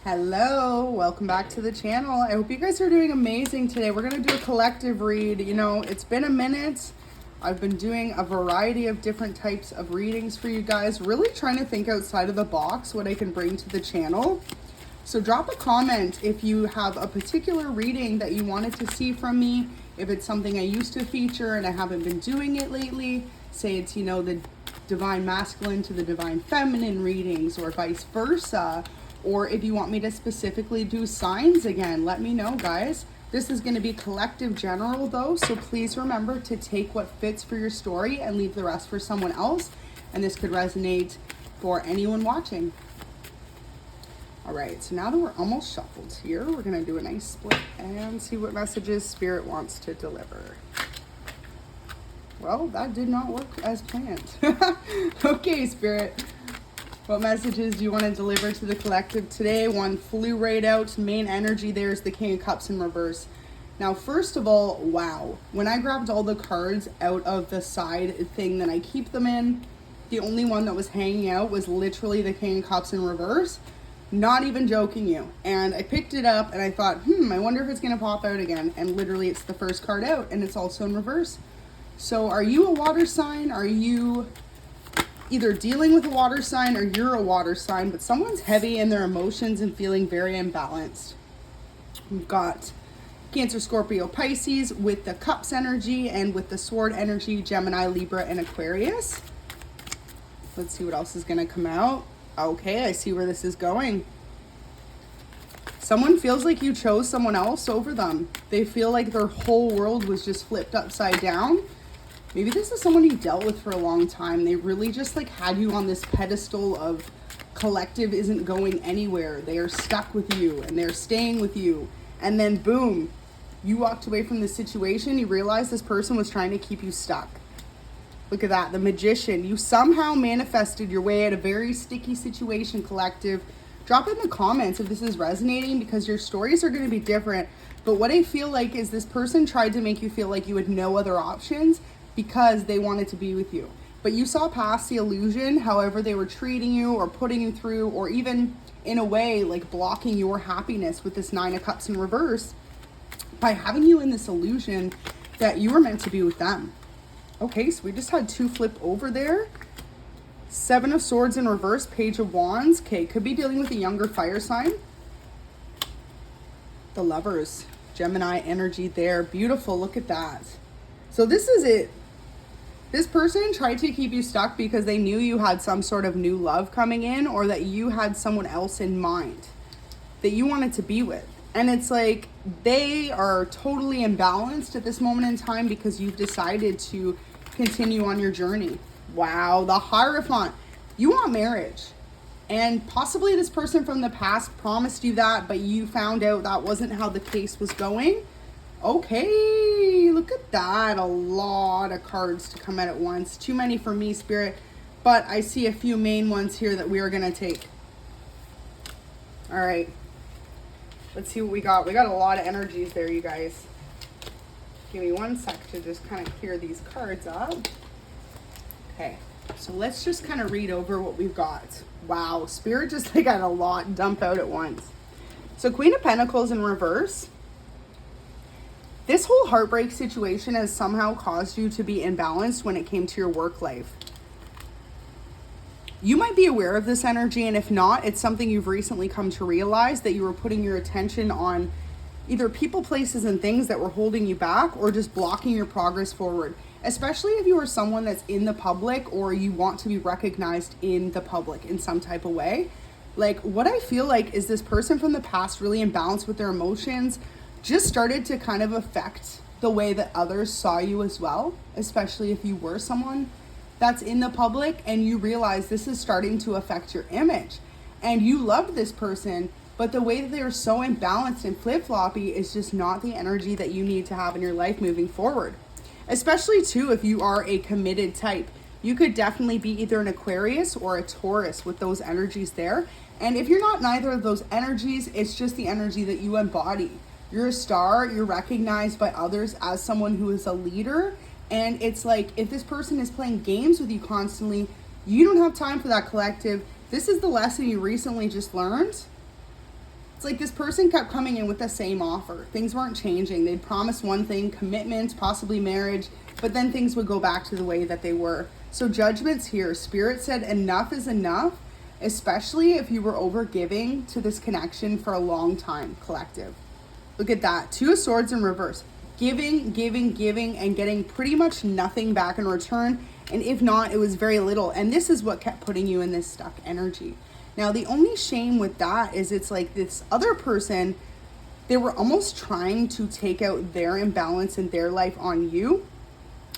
Hello, welcome back to the channel. I hope you guys are doing amazing today. We're going to do a collective read. You know, it's been a minute. I've been doing a variety of different types of readings for you guys, really trying to think outside of the box what I can bring to the channel. So drop a comment if you have a particular reading that you wanted to see from me. If it's something I used to feature and I haven't been doing it lately, say it's, you know, the divine masculine to the divine feminine readings or vice versa. Or if you want me to specifically do signs again, let me know, guys. This is going to be collective general though, so please remember to take what fits for your story and leave the rest for someone else. And this could resonate for anyone watching. All right, so now that we're almost shuffled here, we're going to do a nice split and see what messages Spirit wants to deliver. Well, that did not work as planned. Okay, Spirit. What messages do you want to deliver to the collective today? One flew right out. Main energy there is the King of Cups in reverse. Now, first of all, wow. When I grabbed all the cards out of the side thing that I keep them in, the only one that was hanging out was literally the King of Cups in reverse. Not even joking you. And I picked it up and I thought, I wonder if it's going to pop out again. And literally it's the first card out and it's also in reverse. So are you a water sign? Are you either dealing with a water sign or you're a water sign, but someone's heavy in their emotions and feeling very imbalanced? We've got Cancer, Scorpio, Pisces with the Cups energy and with the Sword energy, Gemini, Libra, and Aquarius. Let's see what else is going to come out. Okay, I see where this is going. Someone feels like you chose someone else over them. They feel like their whole world was just flipped upside down. Maybe this is someone you dealt with for a long time. They really just like had you on this pedestal of collective isn't going anywhere. They are stuck with you and they're staying with you. And then boom, you walked away from the situation. You realized this person was trying to keep you stuck. Look at that, the Magician. You somehow manifested your way out of a very sticky situation, collective. Drop in the comments if this is resonating because your stories are going to be different. But what I feel like is this person tried to make you feel like you had no other options because they wanted to be with you. But you saw past the illusion, however they were treating you or putting you through, or even in a way like blocking your happiness with this Nine of Cups in reverse by having you in this illusion that you were meant to be with them. Okay, so we just had two flip over there. Seven of Swords in reverse, Page of Wands. Okay, could be dealing with a younger fire sign. The Lovers, Gemini energy there. Beautiful, look at that. So this is it. This person tried to keep you stuck because they knew you had some sort of new love coming in or that you had someone else in mind that you wanted to be with. And it's like they are totally imbalanced at this moment in time because you've decided to continue on your journey. Wow, the Hierophant. You want marriage. And possibly this person from the past promised you that, but you found out that wasn't how the case was going. Okay, look at that. A lot of cards to come out at once. Too many for me, Spirit. But I see a few main ones here that we are going to take. All right. Let's see what we got. We got a lot of energies there, you guys. Give me one sec to just kind of clear these cards up. Okay, so let's just kind of read over what we've got. Wow, Spirit just like got a lot dump out at once. So Queen of Pentacles in reverse. This whole heartbreak situation has somehow caused you to be imbalanced when it came to your work life. You might be aware of this energy, and if not, it's something you've recently come to realize, that you were putting your attention on either people, places, and things that were holding you back or just blocking your progress forward. Especially if you are someone that's in the public or you want to be recognized in the public in some type of way. Like, what I feel like is this person from the past really imbalanced with their emotions just started to kind of affect the way that others saw you as well, especially if you were someone that's in the public and you realize this is starting to affect your image. And you loved this person, but the way that they're so imbalanced and flip-floppy is just not the energy that you need to have in your life moving forward. Especially too, if you are a committed type. You could definitely be either an Aquarius or a Taurus with those energies there. And if you're not neither of those energies, it's just the energy that you embody. You're a star, you're recognized by others as someone who is a leader. And it's like, if this person is playing games with you constantly, you don't have time for that, collective. This is the lesson you recently just learned. It's like this person kept coming in with the same offer. Things weren't changing. They'd promised one thing, commitment, possibly marriage, but then things would go back to the way that they were. So judgment's here. Spirit said enough is enough, especially if you were over giving to this connection for a long time, collective. Look at that. 2 of Swords in reverse. Giving, giving, giving, and getting pretty much nothing back in return. And if not, it was very little. And this is what kept putting you in this stuck energy. Now, the only shame with that is it's like this other person, they were almost trying to take out their imbalance in their life on you,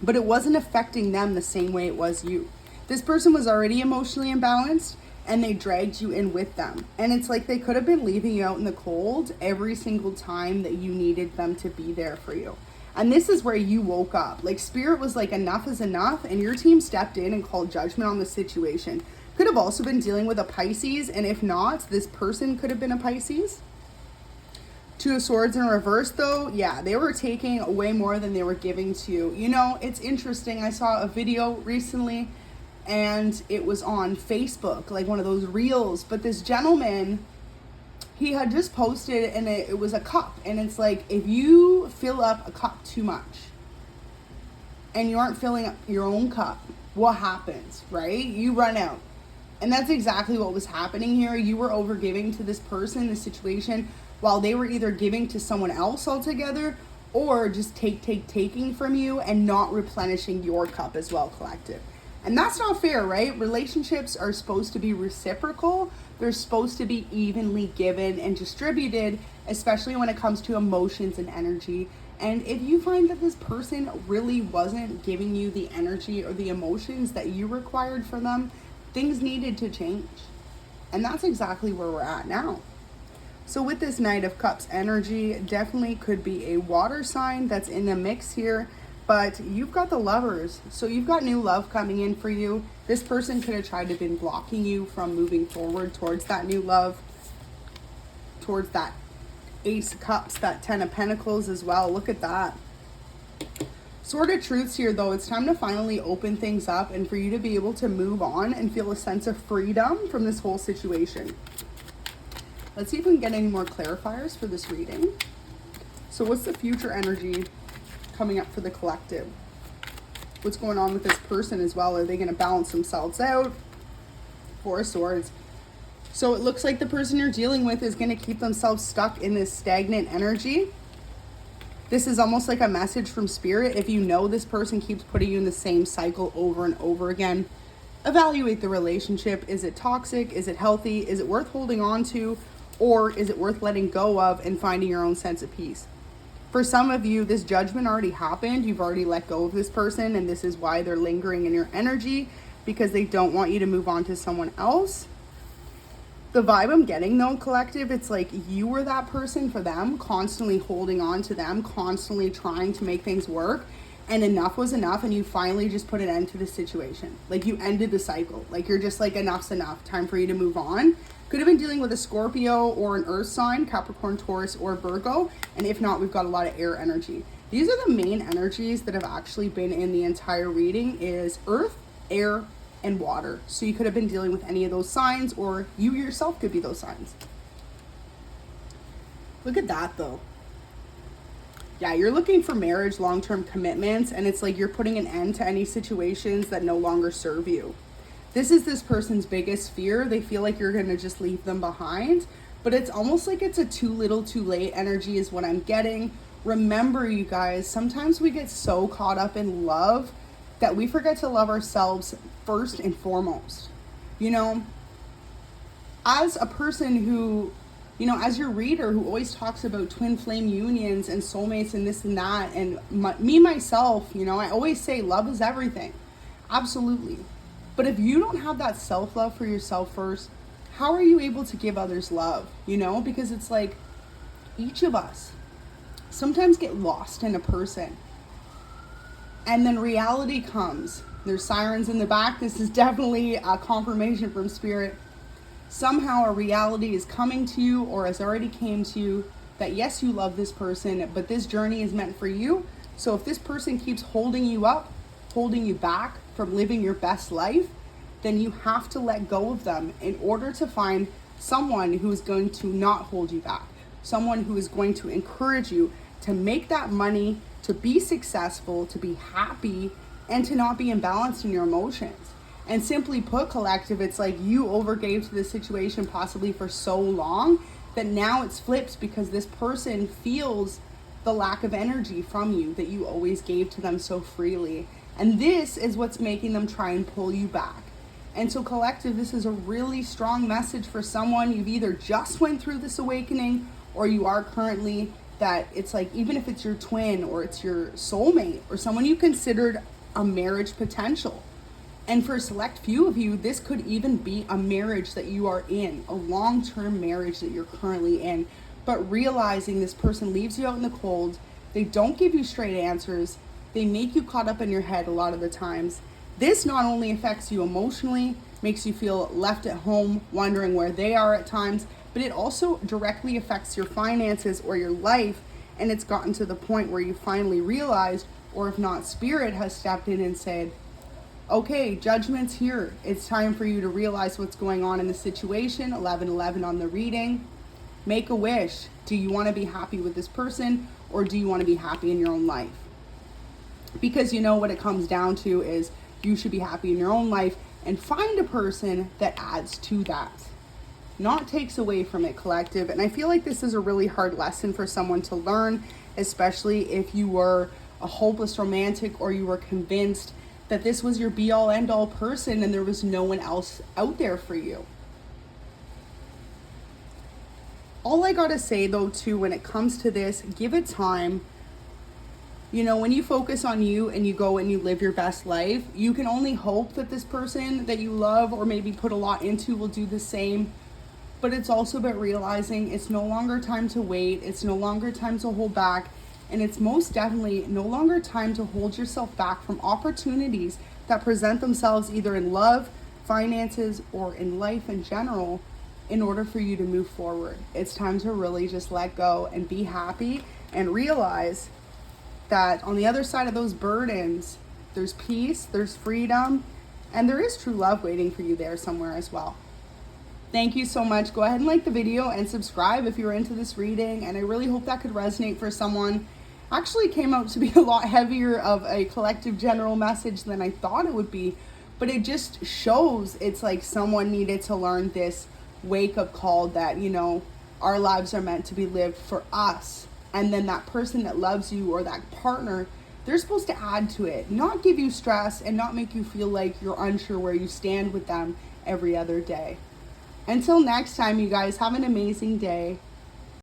but it wasn't affecting them the same way it was you. This person was already emotionally imbalanced, and they dragged you in with them. And it's like they could have been leaving you out in the cold every single time that you needed them to be there for you. And this is where you woke up. Like, Spirit was like, enough is enough, and your team stepped in and called judgment on the situation. Could have also been dealing with a Pisces, and if not, this person could have been a Pisces. 2 of Swords in reverse, though, yeah, they were taking way more than they were giving to you. You know, it's interesting. I saw a video recently, and it was on Facebook, like one of those reels, but this gentleman, he had just posted, and it was a cup, and it's like, if you fill up a cup too much and you aren't filling up your own cup, what happens, right? You run out. And that's exactly what was happening here. You were over giving to this person, this situation, while they were either giving to someone else altogether, or just taking from you and not replenishing your cup as well, collective. And that's not fair, right? Relationships are supposed to be reciprocal. They're supposed to be evenly given and distributed, especially when it comes to emotions and energy. And if you find that this person really wasn't giving you the energy or the emotions that you required from them, things needed to change. And that's exactly where we're at now. So with this Knight of Cups energy, definitely could be a water sign that's in the mix here. But you've got the Lovers, so you've got new love coming in for you. This person could have tried to been blocking you from moving forward towards that new love, towards that Ace of Cups, that 10 of Pentacles as well. Look at that. Sword of Truths here, though. It's time to finally open things up and for you to be able to move on and feel a sense of freedom from this whole situation. Let's see if we can get any more clarifiers for this reading. So what's the future energy coming up for the collective? What's going on with this person as well? Are they going to balance themselves out? 4 of Swords. So it looks like the person you're dealing with is going to keep themselves stuck in this stagnant energy. This is almost like a message from Spirit. If you know this person keeps putting you in the same cycle over and over again, evaluate the relationship. Is it toxic? Is it healthy? Is it worth holding on to? Or is it worth letting go of and finding your own sense of peace? For some of you, this judgment already happened. You've already let go of this person, and this is why they're lingering in your energy, because they don't want you to move on to someone else. The vibe I'm getting, though, collective, it's like you were that person for them, constantly holding on to them, constantly trying to make things work, and enough was enough, and you finally just put an end to the situation. Like, you ended the cycle. Like, you're just like, enough's enough, time for you to move on. Could have been dealing with a Scorpio or an earth sign, Capricorn, Taurus, or Virgo, and if not, we've got a lot of air energy. These are the main energies that have actually been in the entire reading, is earth, air, and water. So you could have been dealing with any of those signs, or you yourself could be those signs. Look at that, though. Yeah, you're looking for marriage, long-term commitments, and it's like you're putting an end to any situations that no longer serve you. This is this person's biggest fear. They feel like you're going to just leave them behind, but it's almost like it's a too little too late energy is what I'm getting. Remember, you guys, sometimes we get so caught up in love that we forget to love ourselves first and foremost. You know, as a person who, you know, as your reader who always talks about twin flame unions and soulmates and this and that, and myself, you know, I always say love is everything. Absolutely. But if you don't have that self-love for yourself first, how are you able to give others love? You know, because it's like each of us sometimes get lost in a person. And then reality comes. There's sirens in the back. This is definitely a confirmation from Spirit. Somehow a reality is coming to you or has already came to you that yes, you love this person, but this journey is meant for you. So if this person keeps holding you up, holding you back from living your best life, then you have to let go of them in order to find someone who is going to not hold you back, someone who is going to encourage you to make that money, to be successful, to be happy, and to not be imbalanced in your emotions. And simply put, collective, it's like you overgave to this situation possibly for so long that now it's flipped because this person feels the lack of energy from you that you always gave to them so freely. And this is what's making them try and pull you back. And so collective, this is a really strong message for someone. You've either just went through this awakening or you are currently, that it's like, even if it's your twin or it's your soulmate or someone you considered a marriage potential. And for a select few of you, this could even be a marriage that you are in, a long-term marriage that you're currently in, but realizing this person leaves you out in the cold, they don't give you straight answers, they make you caught up in your head a lot of the times. This not only affects you emotionally, makes you feel left at home, wondering where they are at times, but it also directly affects your finances or your life, and it's gotten to the point where you finally realized, or if not, spirit has stepped in and said, okay, judgment's here. It's time for you to realize what's going on in the situation. 11:11 on the reading. Make a wish. Do you want to be happy with this person, or do you want to be happy in your own life? Because you know what it comes down to is you should be happy in your own life and find a person that adds to that, not takes away from it, collective. And I feel like this is a really hard lesson for someone to learn, especially if you were a hopeless romantic or you were convinced that this was your be-all end-all person and there was no one else out there for you. All I gotta say though too, when it comes to this, give it time. You know, when you focus on you and you go and you live your best life, you can only hope that this person that you love or maybe put a lot into will do the same. But it's also about realizing it's no longer time to wait, it's no longer time to hold back, and it's most definitely no longer time to hold yourself back from opportunities that present themselves either in love, finances, or in life in general in order for you to move forward. It's time to really just let go and be happy and realize that on the other side of those burdens, there's peace, there's freedom, and there is true love waiting for you there somewhere as well. Thank you so much. Go ahead and like the video and subscribe if you're into this reading, and I really hope that could resonate for someone. Actually came out to be a lot heavier of a collective general message than I thought it would be, but it just shows it's like someone needed to learn this wake-up call that, you know, our lives are meant to be lived for us, and then that person that loves you or that partner, they're supposed to add to it, not give you stress and not make you feel like you're unsure where you stand with them every other day. Until next time, you guys, have an amazing day.